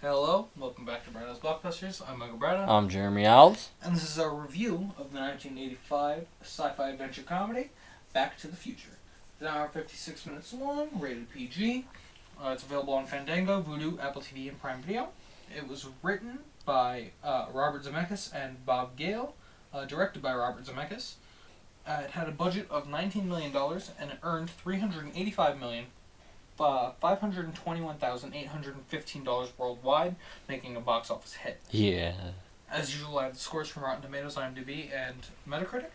Hello, welcome back to Bradow's Blockbusters. I'm Michael Bradow. I'm Jeremy Alves. And this is our review of the 1985 sci-fi adventure comedy, Back to the Future. It's an hour 56 minutes long, rated PG. It's available on Fandango, Vudu, Apple TV, and Prime Video. It was written by Robert Zemeckis and Bob Gale, directed by Robert Zemeckis. It had a budget of $19 million, and it earned $521,815 worldwide, making a box office hit. Yeah. As usual, I have the scores from Rotten Tomatoes, IMDb, and Metacritic.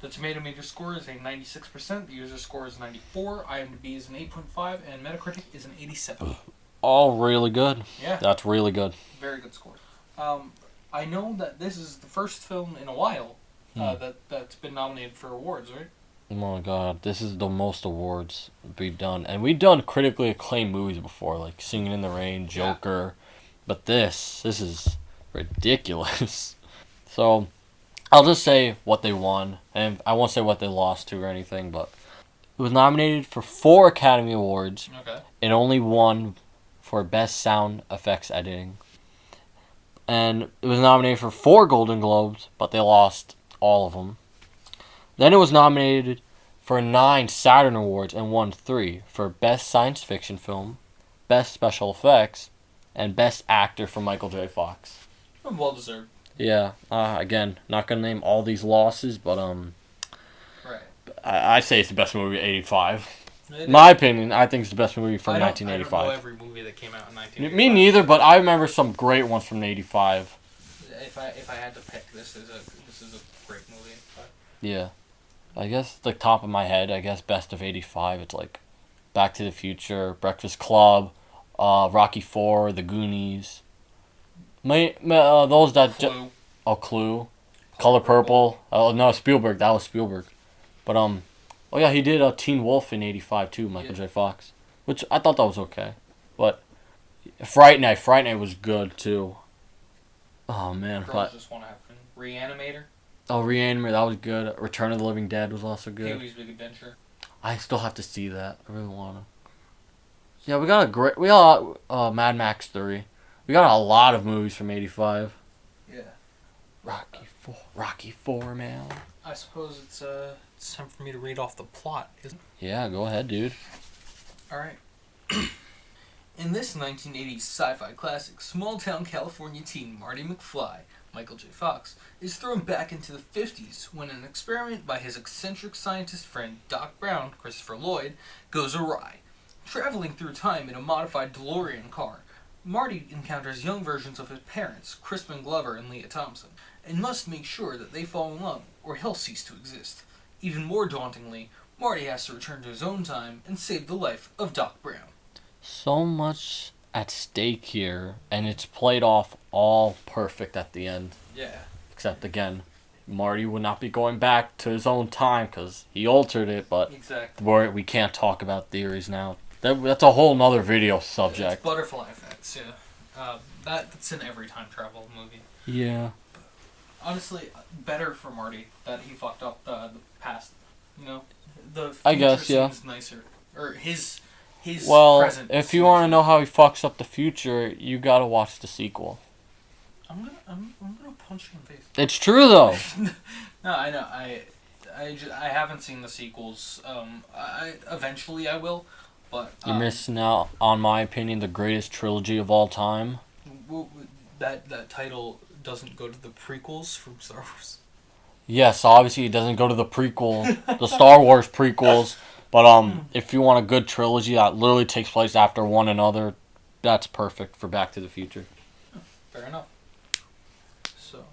The tomato meter score is a 96%, the user score is 94, IMDb is an 8.5, and Metacritic is an 87. All really good. Yeah. That's really good. Very good score. I know that this is the first film in a while that's been nominated for awards, right? Oh my god, this is the most awards we've done. And we've done critically acclaimed movies before, like Singing in the Rain, Joker. Yeah. But this is ridiculous. So, I'll just say what they won. And I won't say what they lost to or anything, but it was nominated for 4 Academy Awards. Okay. It only won for Best Sound Effects Editing. And it was nominated for 4 Golden Globes, but they lost all of them. Then it was nominated for 9 Saturn Awards and won 3 for Best Science Fiction Film, Best Special Effects, and Best Actor for Michael J. Fox. Well deserved. Yeah. Again, not gonna name all these losses, but right. I say it's the best movie of '85. My opinion, I think it's the best movie from 1985. I don't know every movie that came out in 1985. Me neither, but I remember some great ones from '85. If I had to pick, this is a great movie. Yeah. I guess the top of my head, best of '85, it's like Back to the Future, Breakfast Club, Rocky IV, The Goonies. Those that Clue. Clue. Color Purple. Oh no, Spielberg. That was Spielberg. But oh yeah, he did Teen Wolf in '85 too, Michael J. Fox, which I thought that was okay. But Fright Night was good too. Oh man, Girls Just Want to Have Fun. Reanimator. Oh, Reanimator, that was good. Return of the Living Dead was also good. Pee-wee's Big Adventure. I still have to see that. I really wanna. Yeah, we got Mad Max 3. We got a lot of movies from '85. Yeah. Rocky 4, man. I suppose it's time for me to read off the plot, isn't it? Yeah, go ahead, dude. All right. In this 1980s sci-fi classic, small-town California teen Marty McFly, Michael J. Fox, is thrown back into the 50s when an experiment by his eccentric scientist friend Doc Brown, Christopher Lloyd, goes awry. Traveling through time in a modified DeLorean car, Marty encounters young versions of his parents, Crispin Glover and Leah Thompson, and must make sure that they fall in love, or he'll cease to exist. Even more dauntingly, Marty has to return to his own time and save the life of Doc Brown. So much at stake here, and it's played off all perfect at the end. Yeah. Except, again, Marty would not be going back to his own time because he altered it, but exactly. We can't talk about theories now. That's a whole nother video subject. It's butterfly effects, yeah. That's in every time travel movie. Yeah. But honestly, better for Marty that he fucked up the past. You know, the future seems nicer, or his present. If you want to know how he fucks up the future, you gotta watch the sequel. I'm gonna punch you in the face. It's true though. No, I know. I haven't seen the sequels. Eventually I will. But, you're missing out on my opinion, the greatest trilogy of all time. That title doesn't go to the prequels from Star Wars. Yes, obviously it doesn't go to the prequel, the Star Wars prequels. But if you want a good trilogy that literally takes place after one another, that's perfect for Back to the Future. Fair enough. So,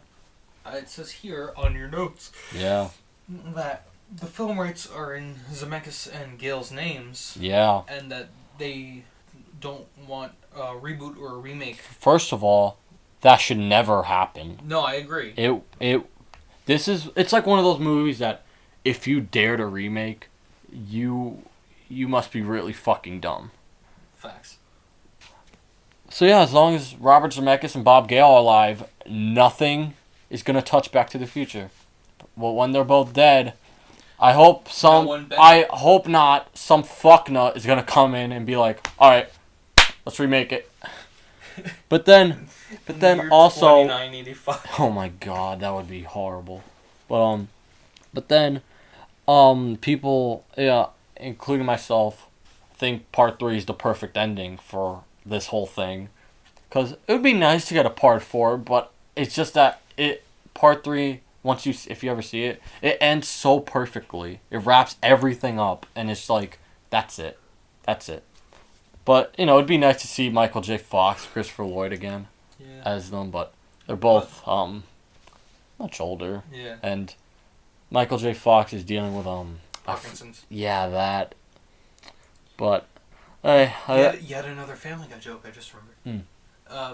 it says here on your notes. Yeah. That the film rights are in Zemeckis and Gale's names. Yeah. And that they don't want a reboot or a remake. First of all, that should never happen. No, I agree. It's like one of those movies that if you dare to remake, you must be really fucking dumb. Facts. So yeah, as long as Robert Zemeckis and Bob Gale are alive, nothing is gonna touch Back to the Future. Well, when they're both dead, I hope not some fucknut is gonna come in and be like, all right, let's remake it. But then also, 2985. oh my god, that would be horrible. But then, people, yeah, including myself, think part 3 is the perfect ending for this whole thing. Because it would be nice to get a part 4, but it's just that part 3, if you ever see it, it ends so perfectly. It wraps everything up, and it's like, that's it. But, it'd be nice to see Michael J. Fox, Christopher Lloyd again as them, but they're both much older. Yeah. And Michael J. Fox is dealing with Parkinson's. Yeah, that. But yet another Family Guy joke I just remembered.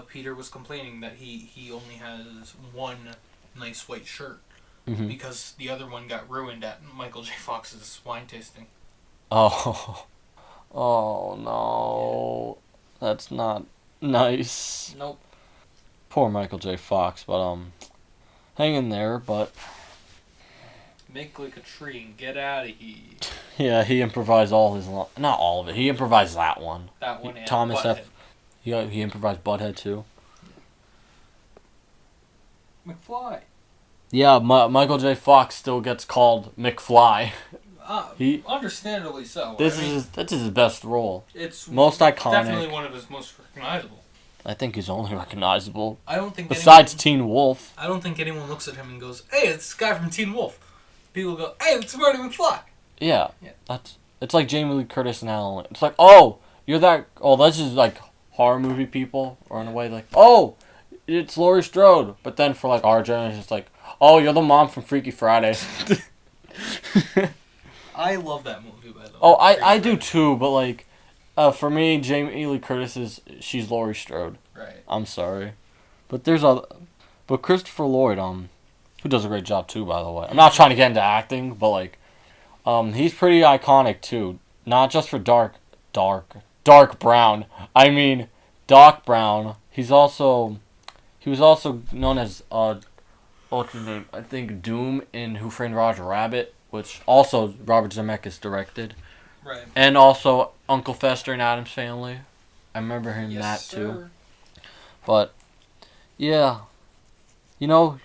Peter was complaining that he only has one nice white shirt because the other one got ruined at Michael J. Fox's wine tasting. Oh no, that's not nice. Nope. Poor Michael J. Fox, but hang in there. But make like a tree and get out of here. Yeah, he improvised all his not all of it. He improvised that one. That one. And Thomas Butthead. F. Yeah, he improvised Butthead too. McFly. Yeah, Michael J. Fox still gets called McFly. He understandably so. This is his best role. It's most iconic. Definitely one of his most recognizable. I think he's only recognizable. I don't think besides Teen Wolf. I don't think anyone looks at him and goes, "Hey, it's this guy from Teen Wolf." People go, "Hey, it's Marty McFly." Yeah. It's like Jamie Lee Curtis and Alan. It's like, oh, you're that. Oh, this is like horror movie people, or in a way like, oh, it's Laurie Strode. But then for like our generation, it's just like, oh, you're the mom from Freaky Friday. I love that movie, by the way. Oh, I do too, but like, for me, Jamie Lee Curtis she's Laurie Strode. Right. I'm sorry, but but Christopher Lloyd, who does a great job too, by the way. I'm not trying to get into acting, but like, he's pretty iconic too. Not just for dark brown. I mean, Doc Brown. He was also known as what's his name? I think Doom in Who Framed Roger Rabbit, which also Robert Zemeckis directed. Right. And also Uncle Fester in Addams Family. I remember him that too. But yeah.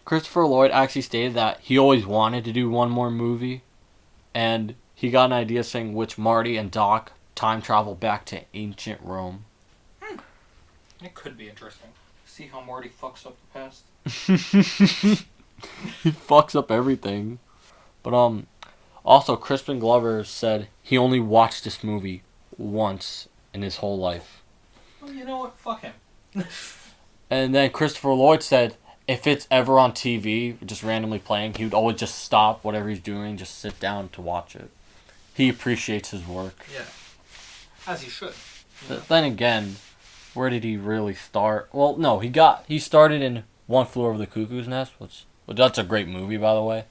Christopher Lloyd actually stated that he always wanted to do one more movie, and he got an idea saying which Marty and Doc time travel back to ancient Rome. It could be interesting. See how Marty fucks up the past? He fucks up everything. But also Crispin Glover said he only watched this movie once in his whole life. Well, you know what? Fuck him. And then Christopher Lloyd said if it's ever on TV, just randomly playing, he would always just stop whatever he's doing, just sit down to watch it. He appreciates his work. Yeah. As he should. Then again, where did he really start? Well, no, he started in One Flew Over the Cuckoo's Nest, which that's a great movie, by the way.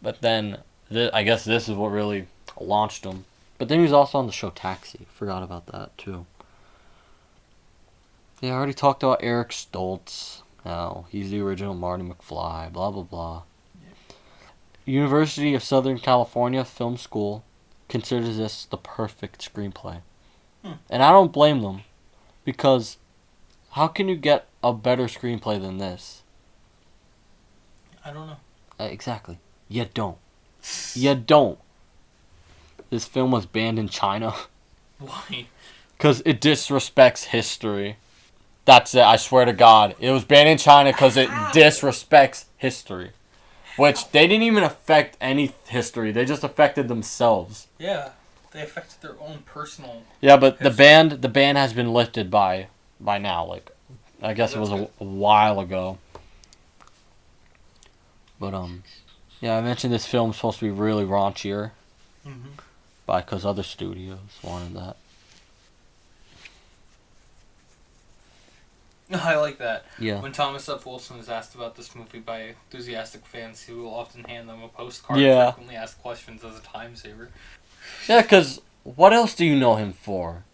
But then, I guess this is what really launched him. But then he was also on the show Taxi. Forgot about that, too. Yeah, I already talked about Eric Stoltz. Now, he's the original Marty McFly, blah, blah, blah. Yeah. University of Southern California Film School considers this the perfect screenplay. And I don't blame them. Because how can you get a better screenplay than this? I don't know. Exactly. You don't. You don't. This film was banned in China. Why? Because it disrespects history. That's it, I swear to God. It was banned in China because it disrespects history. Which, they didn't even affect any history. They just affected themselves. Yeah. They affected their own personal... Yeah, but history. the ban has been lifted by now. Like, I guess it was a while ago. But, yeah, I mentioned this film's supposed to be really raunchier. Because other studios wanted that. I like that. Yeah. When Thomas F. Wilson is asked about this movie by enthusiastic fans, he will often hand them a postcard and frequently ask questions as a time saver. Yeah, because what else do you know him for?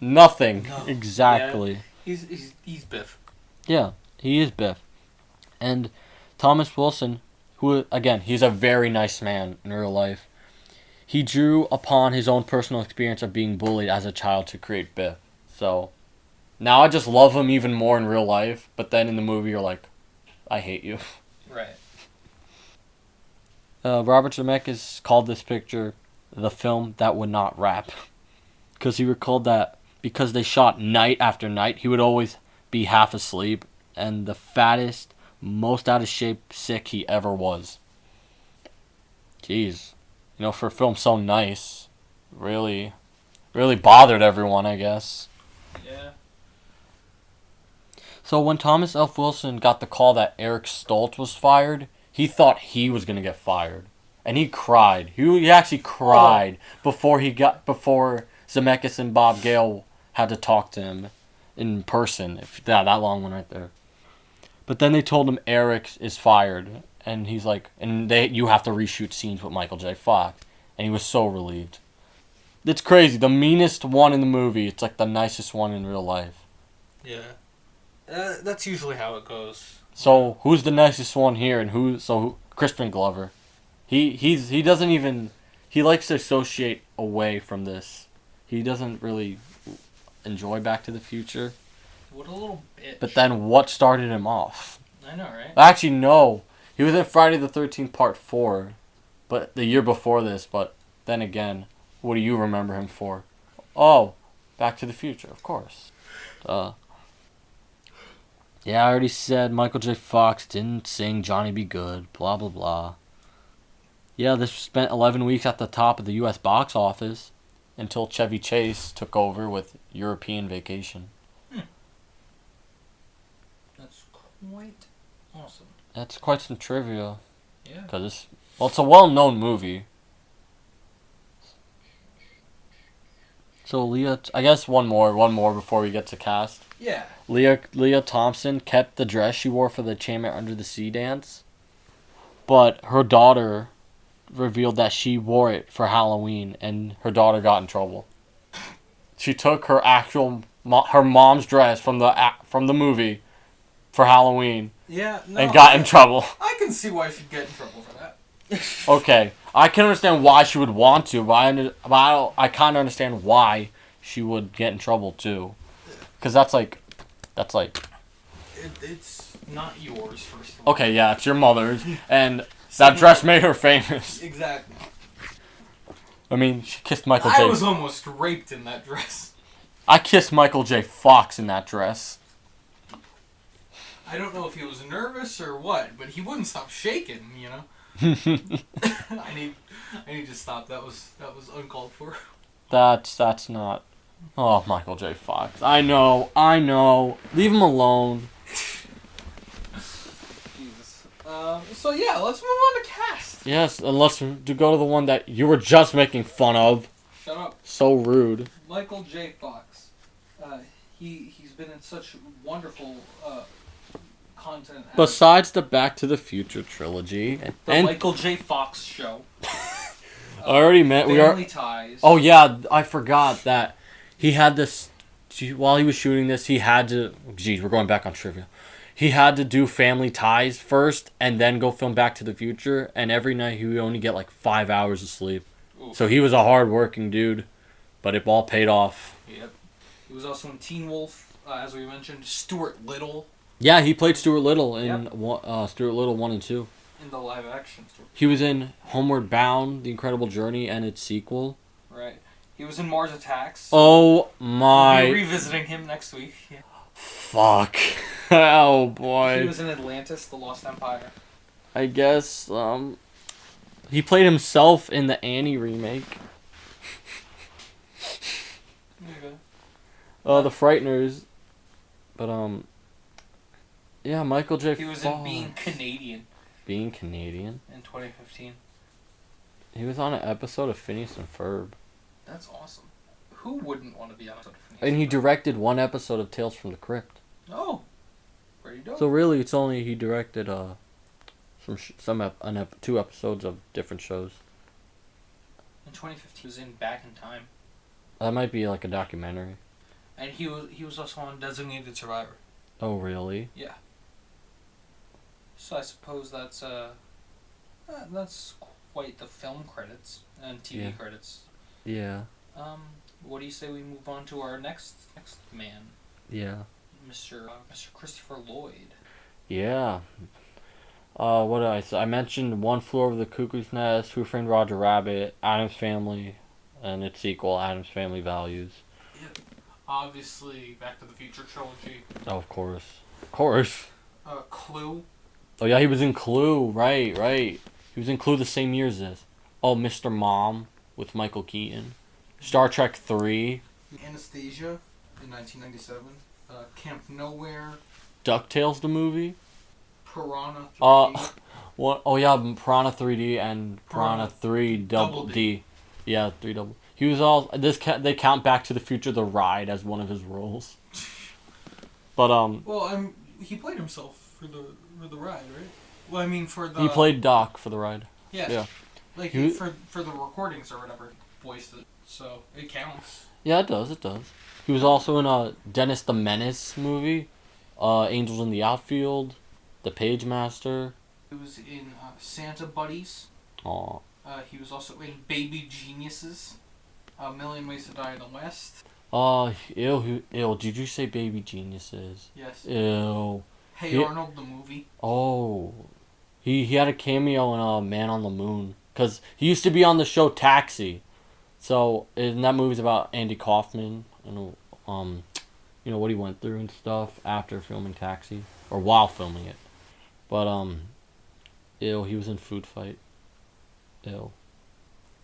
Nothing. No. Exactly. Yeah, he's Biff. Yeah, he is Biff. And Thomas Wilson, who, again, he's a very nice man in real life. He drew upon his own personal experience of being bullied as a child to create Biff. So, Now I just love him even more in real life, but then in the movie you're like, I hate you. Right. Robert Zemeckis called this picture the film that would not rap. Because he recalled that because they shot night after night, he would always be half asleep and the fattest, most out of shape sick he ever was. Jeez. For a film so nice, really bothered everyone, I guess. Yeah. So when Thomas F. Wilson got the call that Eric Stoltz was fired, he thought he was going to get fired. And he cried. He actually cried before Zemeckis and Bob Gale had to talk to him in person. That long one right there. But then they told him Eric is fired. And he's like, you have to reshoot scenes with Michael J. Fox. And he was so relieved. It's crazy. The meanest one in the movie, it's like the nicest one in real life. Yeah. That's usually how it goes. So who's the nicest one here, and Crispin Glover? He doesn't even, he likes to associate away from this. He doesn't really enjoy Back to the Future. What a little bitch. But then what started him off? I know, right? Actually, no. He was in Friday the 13th Part 4, but the year before this. But then again, what do you remember him for? Oh, Back to the Future, of course. Yeah, I already said Michael J. Fox didn't sing Johnny Be Good, blah, blah, blah. Yeah, this spent 11 weeks at the top of the U.S. box office until Chevy Chase took over with European Vacation. That's quite awesome. That's quite some trivia. Yeah. Because it's a well-known movie. So Leah, I guess one more before we get to cast. Yeah. Leah Thompson kept the dress she wore for the Enchantment Under the Sea dance, but her daughter revealed that she wore it for Halloween, and her daughter got in trouble. She took her her mom's dress from the movie for Halloween. Yeah. No, and got in trouble. I can see why she'd get in trouble for that. Okay, I can understand why she would want to, but I kind of understand why she would get in trouble too, because that's like. It's not yours, first of all. Okay, yeah, it's your mother's, and that dress made her famous. Exactly. I mean, she kissed Michael J. I was almost raped in that dress. I kissed Michael J. Fox in that dress. I don't know if he was nervous or what, but he wouldn't stop shaking, I need to stop. That was uncalled for. That's not. Oh, Michael J. Fox. I know. Leave him alone. Jesus. So yeah, let's move on to cast. Yes, unless to go to the one that you were just making fun of. Shut up. So rude. Michael J. Fox. He's been in such wonderful content. Besides the Back to the Future trilogy, The Michael J. Fox Show. I already met. Family Ties. Oh yeah, I forgot that he had this. While he was shooting this, he had to. Geez, we're going back on trivia. He had to do Family Ties first, and then go film Back to the Future. And every night he would only get like 5 hours of sleep. Oof. So he was a hard-working dude, but it all paid off. Yep. He was also in Teen Wolf, as we mentioned. Stuart Little. Yeah, he played Stuart Little in Stuart Little 1 and 2. In the live-action story. He was in Homeward Bound, The Incredible Journey, and its sequel. Right. He was in Mars Attacks. Oh my! We'll be revisiting him next week. Yeah. Fuck. Oh boy. He was in Atlantis, The Lost Empire. I guess. He played himself in the Annie remake. Okay. The Frighteners. But yeah, Michael J. He was Fox. in Being Canadian. Being Canadian? In 2015. He was on an episode of Phineas and Ferb. That's awesome. Who wouldn't want to be on an episode of Phineas and he directed one episode of Tales from the Crypt. Oh. Pretty dope. So really, it's only he directed 2 episodes of different shows. In 2015, he was in Back in Time. That might be like a documentary. And he was also on Designated Survivor. Oh, really? Yeah. So I suppose that's quite the film credits and TV credits. Yeah. What do you say we move on to our next man? Yeah. Mr. Christopher Lloyd. Yeah. What did I say? I mentioned One Flew Over the Cuckoo's Nest, Who Framed Roger Rabbit, Addams Family, and its sequel, Addams Family Values. Yep. Obviously, Back to the Future trilogy. Oh, of course. Of course. Clue. Oh, yeah, he was in Clue. Right. He was in Clue the same year as this. Oh, Mr. Mom with Michael Keaton. Star Trek 3. Anastasia in 1997. Camp Nowhere. DuckTales the movie. Piranha 3D. What? Oh yeah, Piranha 3D and Piranha 3 Double D. Yeah, 3 double. He was all this. They count Back to the Future the ride as one of his roles. But Well, he played himself for the ride, right? Well, I mean for the. He played Doc for the ride. Yeah. Like for the recordings or whatever, voiced it, so it counts. Yeah, it does. He was also in a Dennis the Menace movie, Angels in the Outfield, The Page Master. He was in Santa Buddies. Aw. He was also in Baby Geniuses, A Million Ways to Die in the West. Ew. Did you say Baby Geniuses? Yes. Ew. Hey Arnold the movie. Oh. He had a cameo in Man on the Moon. Because he used to be on the show Taxi. So, and that movie's about Andy Kaufman and, what he went through and stuff after filming Taxi. Or while filming it. But, he was in Food Fight. Ew.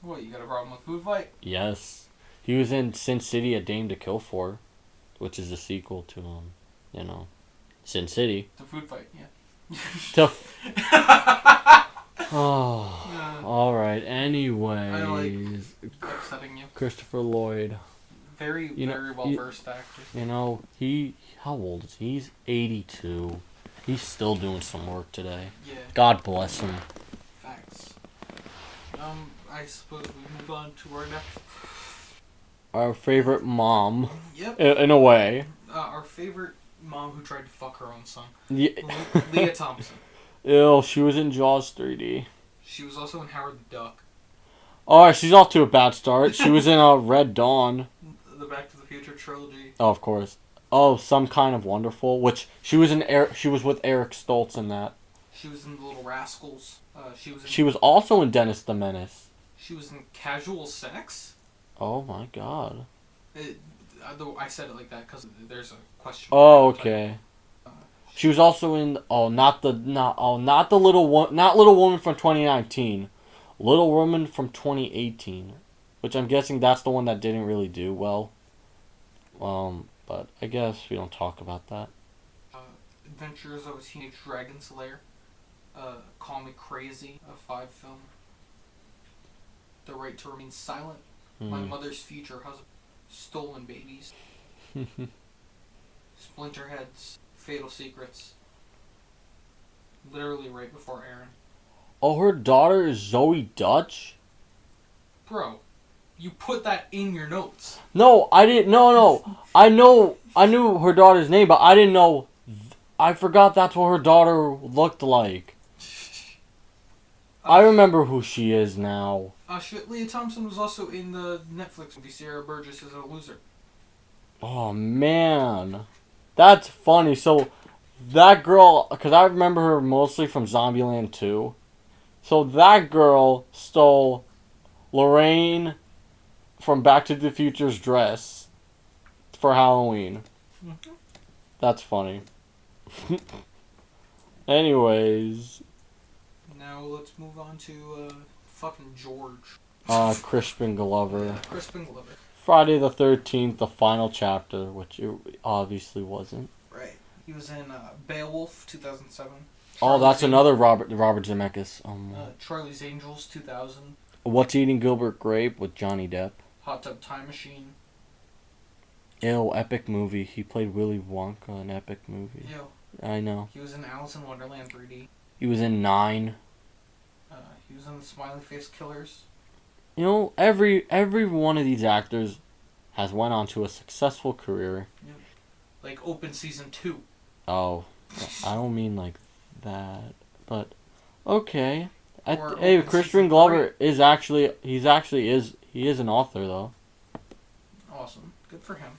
What, you got a problem with Food Fight? Yes. He was in Sin City, A Dame to Kill For, which is the sequel to, Sin City. The Food Fight, yeah. Oh, alright, anyways. I like upsetting you. Christopher Lloyd. Very well-versed actor. How old is he? He's 82. He's still doing some work today. Yeah. God bless him. Facts. I suppose we move on to our next. Our favorite mom. Yep. In a way. Our favorite mom who tried to fuck her own son. Yeah. Leah Thompson. Ew, she was in Jaws 3D. She was also in Howard the Duck. Alright, she's off to a bad start. She was in Red Dawn. The Back to the Future trilogy. Oh, of course. Oh, Some Kind of Wonderful, which she was with Eric Stoltz in that. She was in The Little Rascals. She was also in Dennis the Menace. She was in Casual Sex. Oh my god. I said it like that because there's a question. Oh, okay. She was also in not Little Woman from 2019, Little Woman from 2018, which I'm guessing that's the one that didn't really do well. But I guess we don't talk about that. Adventures of a Teenage Dragon Slayer. Call Me Crazy, a 5 film. The Right to Remain Silent. My Mother's Future Husband. Stolen Babies. Splinterheads. Fatal Secrets. Literally right before Aaron. Oh, her daughter is Zoe Dutch? Bro, you put that in your notes. No, I didn't. No. I knew her daughter's name, but I didn't know. I forgot that's what her daughter looked like. I remember who she is now. Leah Thompson was also in the Netflix movie Sarah Burgess is a Loser. Oh, man. That's funny. So, that girl, because I remember her mostly from Zombieland 2. So, that girl stole Lorraine from Back to the Future's dress for Halloween. Mm-hmm. That's funny. Anyways. Now let's move on to fucking George. Crispin Glover. Yeah, Crispin Glover. Friday the 13th, the final chapter, which it obviously wasn't. Right. He was in Beowulf, 2007. That's another Robert Zemeckis. Charlie's Angels, 2000. What's Eating Gilbert Grape with Johnny Depp. Hot Tub Time Machine. Ew, epic movie. He played Willy Wonka, an epic movie. Ew. I know. He was in Alice in Wonderland 3D. He was in 9. He was in the Smiley Face Killers. Every one of these actors has went on to a successful career. Yep. Like Open Season 2. Oh, I don't mean like that, but okay. Hey, Crispin Glover is he is an author though. Awesome, good for him.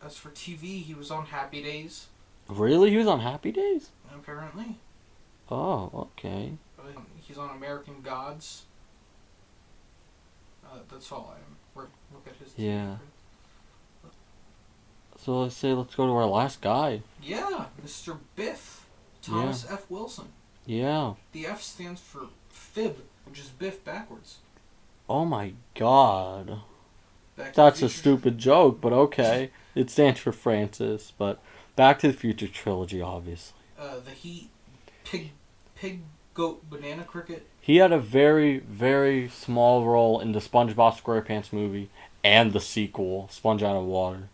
As for TV, he was on Happy Days. Really? He was on Happy Days? Apparently. Oh, okay. He's on American Gods. That's all I am. Look at his TV. Yeah. So let's go to our last guy. Yeah, Mr. Biff. Thomas F. Wilson. Yeah. The F stands for Fib, which is Biff backwards. Oh my god. That's a stupid joke, but okay. It stands for Francis, but Back to the Future trilogy, obviously. The Heat, Pig, Goat, Banana Cricket. He had a very, very small role in the SpongeBob SquarePants movie and the sequel, Sponge Out of Water.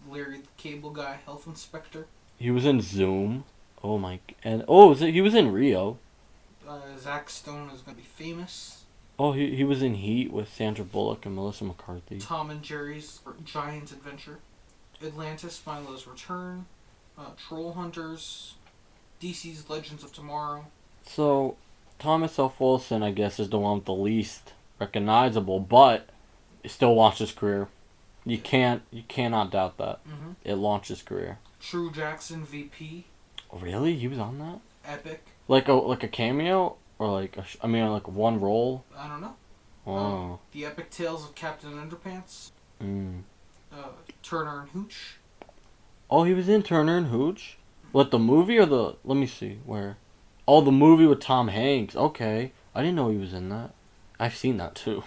Larry the Cable Guy, Health Inspector. He was in Zoom. Oh my... And he was in Rio. Zach Stone is going to be famous. Oh, he was in Heat with Sandra Bullock and Melissa McCarthy. Tom and Jerry's Giant Adventure. Atlantis, Milo's Return. Troll Hunters. DC's Legends of Tomorrow. So, Thomas F. Wilson, I guess, is the one with the least recognizable, but it still launched his career. You cannot doubt that. Mm-hmm. It launched his career. True Jackson, VP. Oh, really? He was on that? Epic. Like a cameo? Or like one role? I don't know. Oh. The Epic Tales of Captain Underpants. Mm. Turner and Hooch. Oh, he was in Turner and Hooch? What, the movie or the... Let me see, where... Oh, the movie with Tom Hanks. Okay. I didn't know he was in that. I've seen that, too.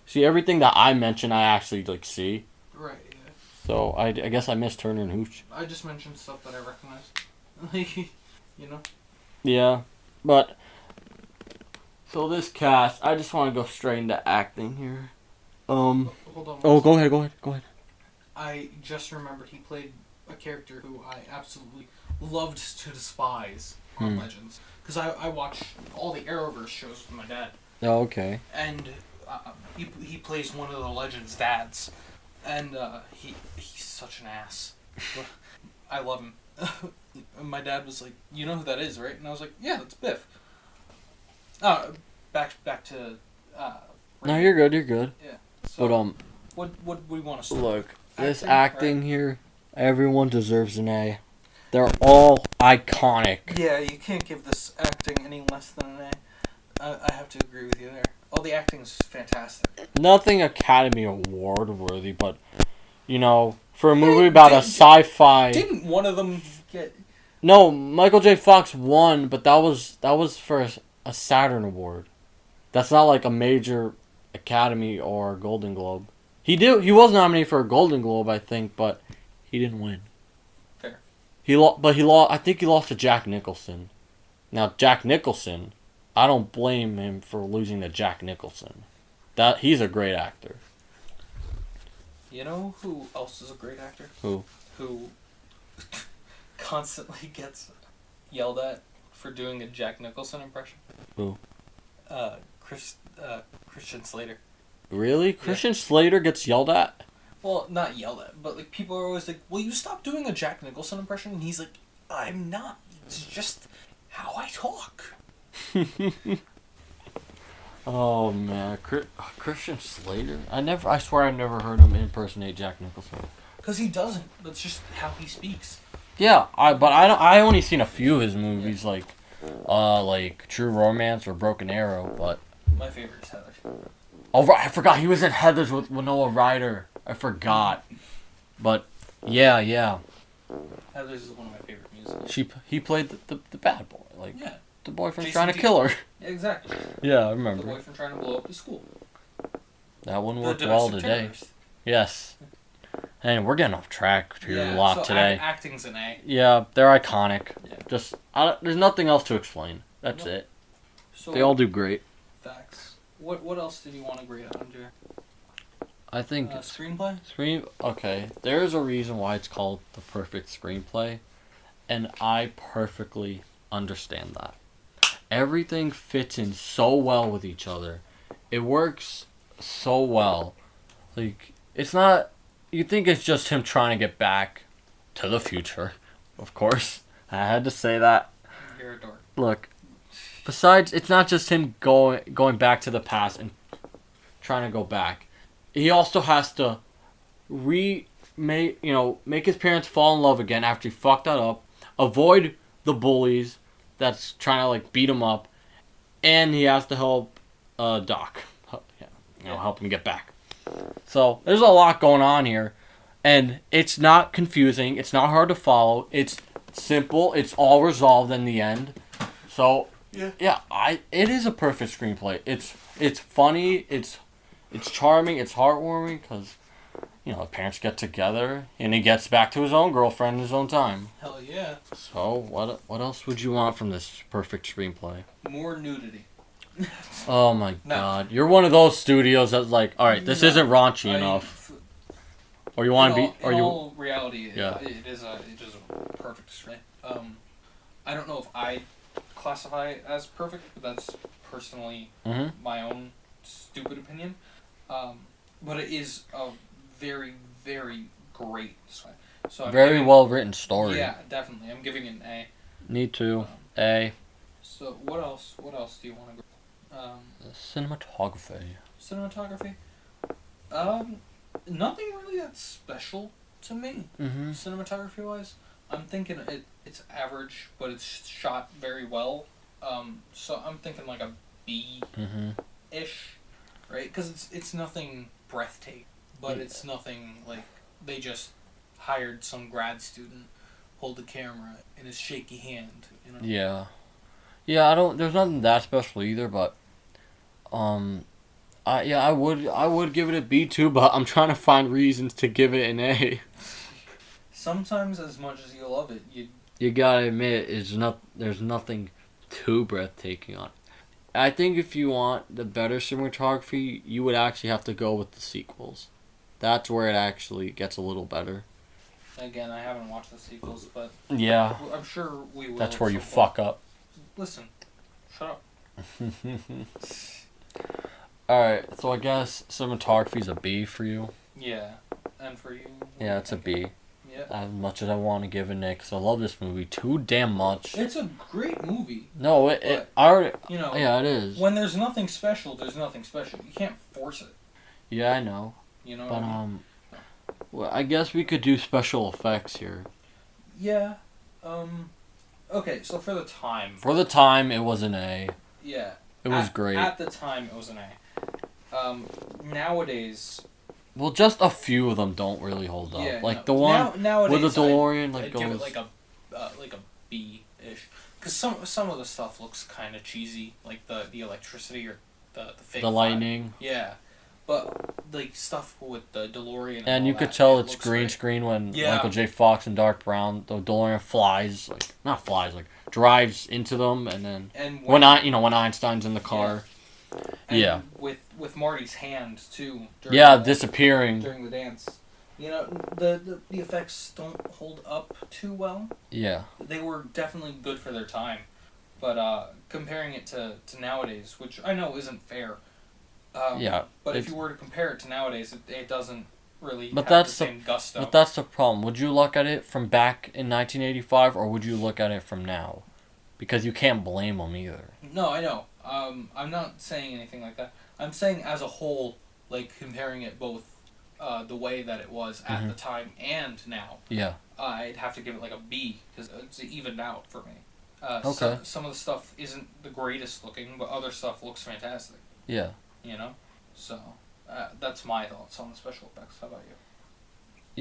See, everything that I mentioned, I actually, see. Right, yeah. So, I guess I missed Turner and Hooch. I just mentioned stuff that I recognize. Yeah. But... So, this cast, I just want to go straight into acting here. Hold on. Oh, go ahead. I just remembered he played a character who I absolutely loved to despise on Legends. Because I watch all the Arrowverse shows with my dad. Oh, okay. And he plays one of the Legends' dads. And he's such an ass. I love him. And my dad was like, "You know who that is, right?" And I was like, "Yeah, that's Biff." Back to... No, you're good. Yeah. So, but, what we want to start? Look, this acting right? Here, everyone deserves an A. They're all iconic. Yeah, you can't give this acting any less than an A. I have to agree with you there. All the acting is fantastic. Nothing Academy Award worthy, but, for a movie about a sci-fi... Didn't one of them get... No, Michael J. Fox won, but that was for a Saturn Award. That's not like a major Academy or Golden Globe. He was nominated for a Golden Globe, I think, but he didn't win. Fair. I think he lost to Jack Nicholson. Now, Jack Nicholson, I don't blame him for losing to Jack Nicholson. He's a great actor. You know who else is a great actor? Who? Who constantly gets yelled at for doing a Jack Nicholson impression? Who? Christian Slater. Really? Yeah. Christian Slater gets yelled at? Well, not yelled at, but people are always like, "Will you stop doing a Jack Nicholson impression?" And he's like, "I'm not. It's just how I talk." Oh man, Christian Slater. I swear I've never heard him impersonate Jack Nicholson. Because he doesn't. That's just how he speaks. Yeah, I only seen a few of his movies, like True Romance or Broken Arrow, but my favorite is Heathers. Oh, I forgot he was in Heathers with Winona Ryder. I forgot, but yeah. Heathers is one of my favorite musicals. He played the bad boy, the boyfriend Jason trying to kill her. Yeah, exactly. Yeah, I remember. The boyfriend trying to blow up the school. That wouldn't work well today. Terrorist. Yes. And we're getting off track here a lot today. Acting's an A. Yeah, they're iconic. Yeah. Just there's nothing else to explain. That's it. So they all do great. Facts. What else did you want to grade on, Jer? I think screenplay. Okay, there's a reason why it's called the perfect screenplay, and I perfectly understand that. Everything fits in so well with each other. It works so well. Like, it's not... You think it's just him trying to get back to the future. Of course. I had to say that. You're a dork. Look, besides, it's not just him going back to the past and trying to go back. He also has to make his parents fall in love again after he fucked that up, avoid the bullies that's trying to like beat him up, and he has to help Doc, help him get back. So there's a lot going on here, and it's not confusing. It's not hard to follow. It's simple. It's all resolved in the end. So it is a perfect screenplay. It's funny. It's charming. It's heartwarming because the parents get together and he gets back to his own girlfriend in his own time. Hell yeah. So what else would you want from this perfect screenplay? More nudity. Oh my god. You're one of those studios that's like, alright, this isn't raunchy enough. Or you want to be... In all reality, Yeah. it is a perfect screenplay. I don't know if I classify it as perfect, but that's personally my own stupid opinion. But it is a very, very great story. So very well written story. Yeah, definitely. I'm giving it an A. Me too. A. So what else? What else do you want to go? Cinematography. Cinematography. Nothing really that special to me. Cinematography wise, I'm thinking it's average, but it's shot very well. So I'm thinking like a B ish, right? Because it's nothing breathtaking, but it's nothing like they just hired some grad student, hold the camera in his shaky hand. Yeah. Yeah, there's nothing that special either, but I would give it a B too, but I'm trying to find reasons to give it an A. Sometimes, as much as you love it, you gotta admit there's nothing too breathtaking on it. I think if you want the better cinematography, you would actually have to go with the sequels. That's where it actually gets a little better. Again, I haven't watched the sequels, but yeah, I'm sure we will. That's where you fuck up. Listen, shut up. Alright, so I guess cinematography's a B for you. Yeah, and for you? Yeah, it's a B. Yeah. As much as I want to give it an A, because I love this movie too damn much. It's a great movie. No, I already... yeah, it is. When there's nothing special, there's nothing special. You can't force it. Yeah, I know. You know but, what I mean? Well, I guess we could do special effects here. Yeah. Okay, so for the time... For the time, it was an A. Yeah. It was great. At the time, it was an A. Nowadays... Well, just a few of them don't really hold up. Yeah, like the one with the DeLorean, I'd give it like a B-ish. Because some of the stuff looks kind of cheesy, like the electricity or the fake the lightning. Yeah, but like stuff with the DeLorean. And you could tell it's green screen when Michael J. Fox and Dark Brown, the DeLorean flies, drives into them, and then when Einstein's in the car. And with Marty's hand too. Disappearing during the dance. The effects don't hold up too well. Yeah. They were definitely good for their time, but comparing it to nowadays, which I know isn't fair. But if you were to compare it to nowadays, it doesn't really have the same gusto. But that's the problem. Would you look at it from back in 1985, or would you look at it from now? Because you can't blame them either. No, I know. I'm not saying anything like that. I'm saying as a whole, like comparing it both the way that it was at the time and now. Yeah. I'd have to give it like a B because it's evened out for me. Okay. Some of the stuff isn't the greatest looking, but other stuff looks fantastic. Yeah. So that's my thoughts on the special effects. How about you?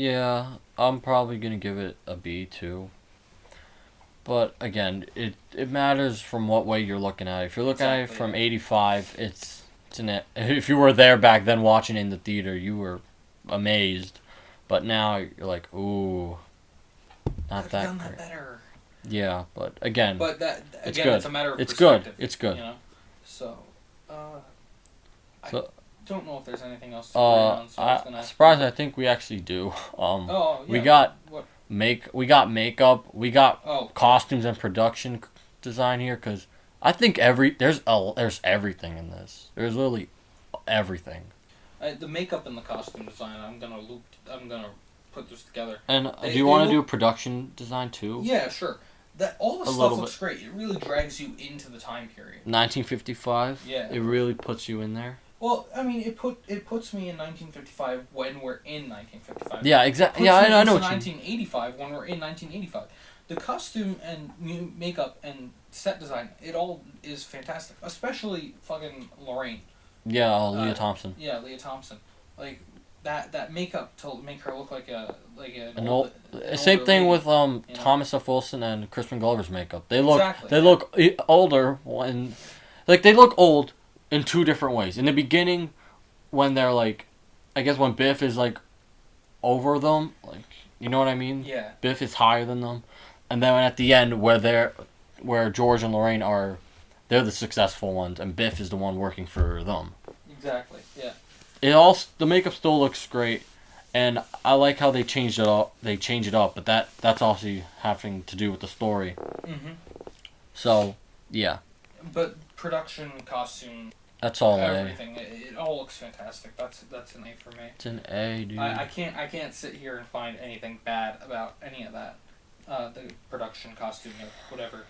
Yeah, I'm probably gonna give it a B too. But again, it matters from what way you're looking at it. If you're looking at it from 85, it's if you were there back then watching it in the theater, you were amazed. But now you're like, ooh, not that done great. That better. Yeah, but again, it's good. It's a matter of perspective. It's good. So, I don't know if there's anything else to on. Surprised, I think we actually do. We got makeup, we got costumes and production design here, because I think there's everything in this. There's literally everything. The makeup and the costume design, I'm gonna put this together. And do you want to do a production design too? Yeah, sure. All the stuff looks great. It really drags you into the time period. 1955. Yeah. It really puts you in there. Well, I mean, it puts me in 1955 when we're in 1955. Yeah, exactly. Yeah, I know what you mean. 1985 when we're in 1985. The costume and makeup and set design, it all is fantastic. Especially fucking Lorraine. Yeah, Leah Thompson. Yeah, Leah Thompson. Like that makeup to make her look like an old. Same thing with Thomas F. Wilson and Crispin Glover's makeup. They look older when, like, they look old in two different ways. In the beginning, when they're like, I guess when Biff is like over them, like, you know what I mean? Yeah. Biff is higher than them, and then at the end where George and Lorraine are, they're the successful ones, and Biff is the one working for them. Exactly. Yeah. The makeup still looks great, and I like how they changed it up. They change it up, but that's also having to do with the story. Mhm. So yeah. But production, costume, that's all everything. It all looks fantastic. That's an A for me. It's an A, dude. I can't sit here and find anything bad about any of that. The production, costume, whatever.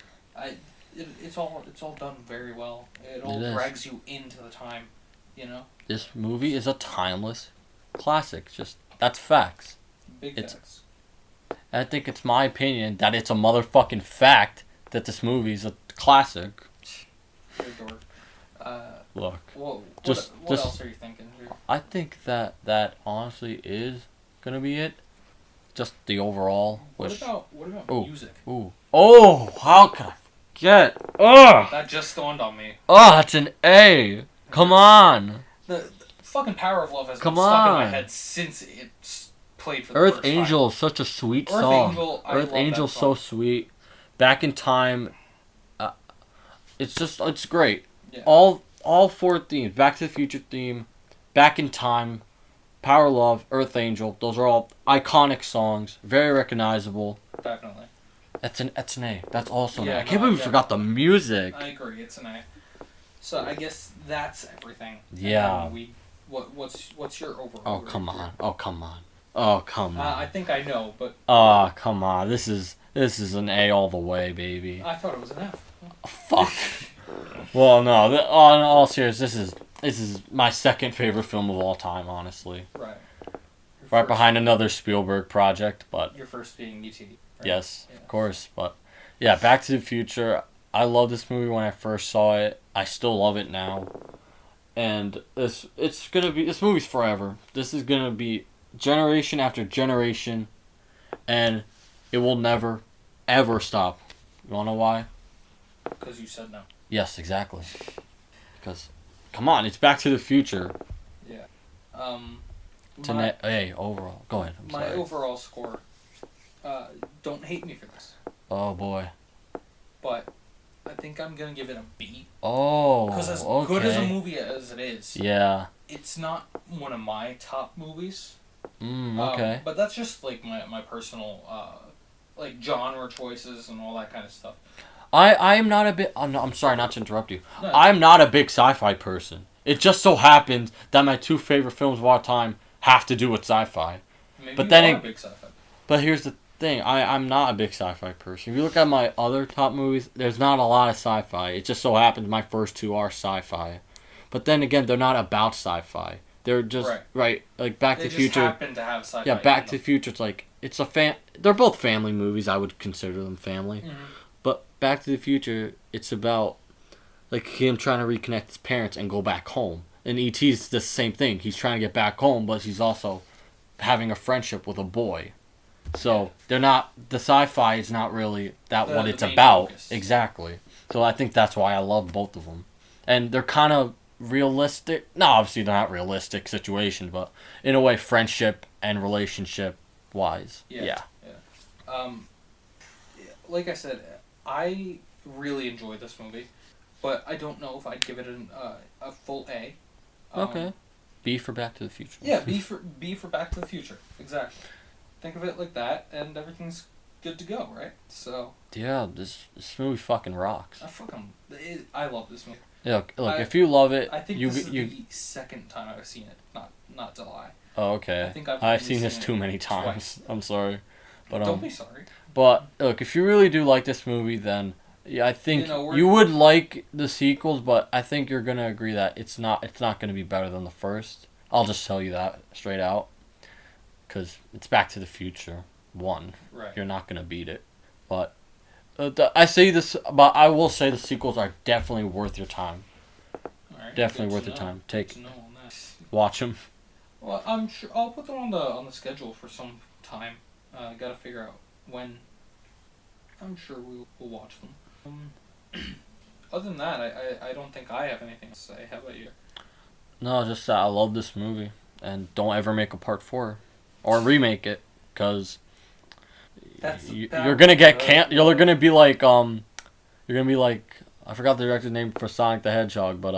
It's all done very well. It all drags you into the time, you know. This movie is a timeless classic. That's facts. Facts. I think it's my opinion that it's a motherfucking fact that this movie is a classic. Look. What else are you thinking here? I think that honestly is gonna be it. Just the overall. What about music? Ooh. Oh, how could I forget? Ugh. That just dawned on me. Oh, it's an A. Come on. The fucking Power of Love has been stuck in my head since it's played for the first time. Earth Angel is such a sweet song. Earth Angel's so sweet. Back in Time. It's great. Yeah. All four themes. Back to the Future theme. Back in Time. Power of Love. Earth Angel. Those are all iconic songs. Very recognizable. Definitely. That's an A. That's also an A. I can't believe we forgot the music. I agree. It's an A. So I guess that's everything. Yeah. What's your overall? Oh come on. Oh come on. Oh come on. I think I know, but. Oh come on. This is an A all the way, baby. I thought it was an F. Oh, fuck. Well, no. In all seriousness, this is my second favorite film of all time, honestly. Right. Right behind another Spielberg project, but. Your first being E.T. Right? Yes, of course, but yeah, Back to the Future. I loved this movie when I first saw it. I still love it now, and this movie's forever. This is gonna be generation after generation, and it will never, ever stop. You wanna know why? Because you said no. Yes, exactly. Because, come on, it's Back to the Future. Yeah. Hey, overall, go ahead. My overall score. Don't hate me for this. Oh boy. But I think I'm gonna give it a B. Oh. Because as good as a movie as it is. Yeah. It's not one of my top movies. Okay. But that's just like my personal like genre choices and all that kind of stuff. I am not a bit. I'm sorry not to interrupt you. No. I'm not a big sci-fi person. It just so happens that my two favorite films of all time have to do with sci-fi. Maybe but you then are a big sci-fi. But here's the thing. I'm not a big sci-fi person. If you look at my other top movies, there's not a lot of sci-fi. It just so happens my first two are sci-fi. But then again, they're not about sci-fi. They're just right like Back to the Future. They just happen to have sci-fi. Yeah, Back to the Future. It's like they're both family movies. I would consider them family. Mm-hmm. But Back to the Future, it's about like him trying to reconnect his parents and go back home. And E.T.'s the same thing. He's trying to get back home, but he's also having a friendship with a boy. So they're not. The sci-fi is not really what it's about. Focus. Exactly. So I think that's why I love both of them, and they're kind of realistic. No, obviously they're not realistic situations, but in a way, friendship and relationship wise. Yeah. Like I said, I really enjoyed this movie, but I don't know if I'd give it a full A. Okay. B for Back to the Future. Yeah, B for Back to the Future. Exactly. Think of it like that, and everything's good to go, right? So. Yeah, this movie fucking rocks. I love this movie. Yeah, look, if you love it, I think this is the second time I've seen it. Not to lie. Oh, okay. I think I've seen this too many times. Twice. I'm sorry, but don't be sorry. But look, if you really do like this movie, then Yeah, I think You know, you would like the sequels, but I think you're gonna agree that it's not gonna be better than the first. I'll just tell you that straight out, because it's Back to the Future 1. Right. You're not gonna beat it, but I say this, but I will say the sequels are definitely worth your time. All right, Definitely worth your time. Good to know on that. Watch them. Well, I'm sure I'll put them on the schedule for some time. Gotta figure out when. I'm sure we'll watch them. Other than that, I don't think I have anything to say. How about you? No, just that I love this movie, and don't ever make a part 4, or remake it, because you're gonna get You're gonna be like I forgot the director's name for Sonic the Hedgehog, but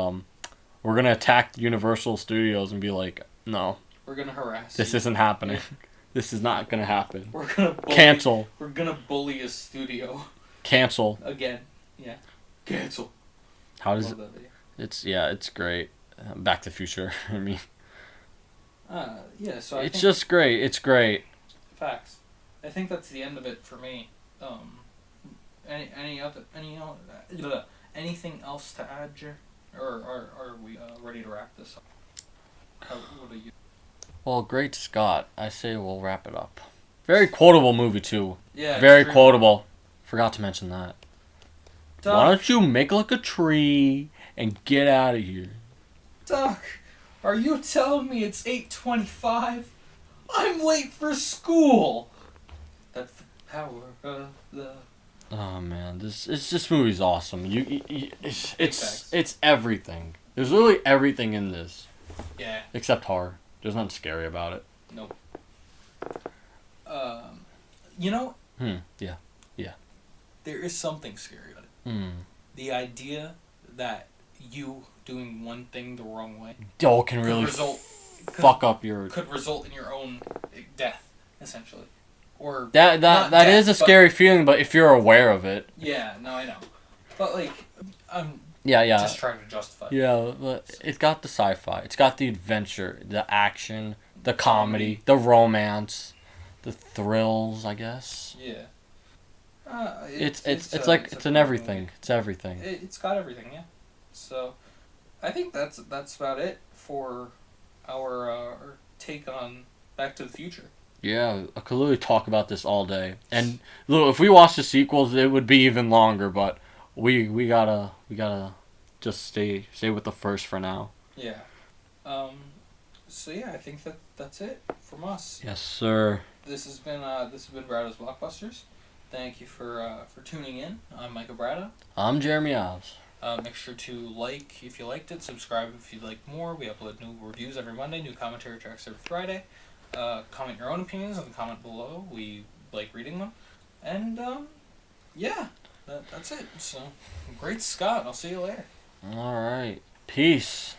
we're gonna attack Universal Studios and be like, no, we're gonna harass. This you. isn't happening. This is not gonna happen. We're gonna cancel. We're gonna bully a studio. Cancel. Again. Yeah. Cancel. How does it? It's great. Back to the Future. I mean. Yeah. So it's just great. It's great. Facts. I think that's the end of it for me. Anything else to add, Jer? Or are we ready to wrap this up? What are you? Well, great Scott. I say we'll wrap it up. Very quotable movie too. Yeah. Very quotable. Forgot to mention that. Doc, why don't you make like a tree and get out of here? Doc, are you telling me it's 8:25? I'm late for school. That's the power of the. Oh man, this movie's awesome. It's everything. There's literally everything in this. Yeah. Except horror. There's nothing scary about it. Nope. You know. Yeah. There is something scary about it. The idea that you doing one thing the wrong way can really fuck up your. Could result in your own death, essentially. Or that is a scary feeling, but if you're aware of it. Yeah, no, I know. But like, I'm Yeah. just trying to justify it. Yeah, but it's got the sci-fi. It's got the adventure, the action, the comedy, the romance, the thrills, I guess. Yeah. It's an everything. Movie. It's everything. It's got everything, yeah. So, I think that's about it for our take on Back to the Future. Yeah, I could literally talk about this all day. And look, if we watch the sequels, it would be even longer. But we gotta just stay with the first for now. Yeah. So yeah, I think that's it from us. Yes, sir. This has been Bradow's Blockbusters. Thank you for tuning in. I'm Michael Bradow. I'm ᴍ-ᴍɔs. Make sure to like if you liked it, subscribe if you'd like more. We upload new reviews every Monday, new commentary tracks every Friday. Comment your own opinions in the comment below. We like reading them. And, yeah, that's it. So, great Scott. I'll see you later. All right. Peace.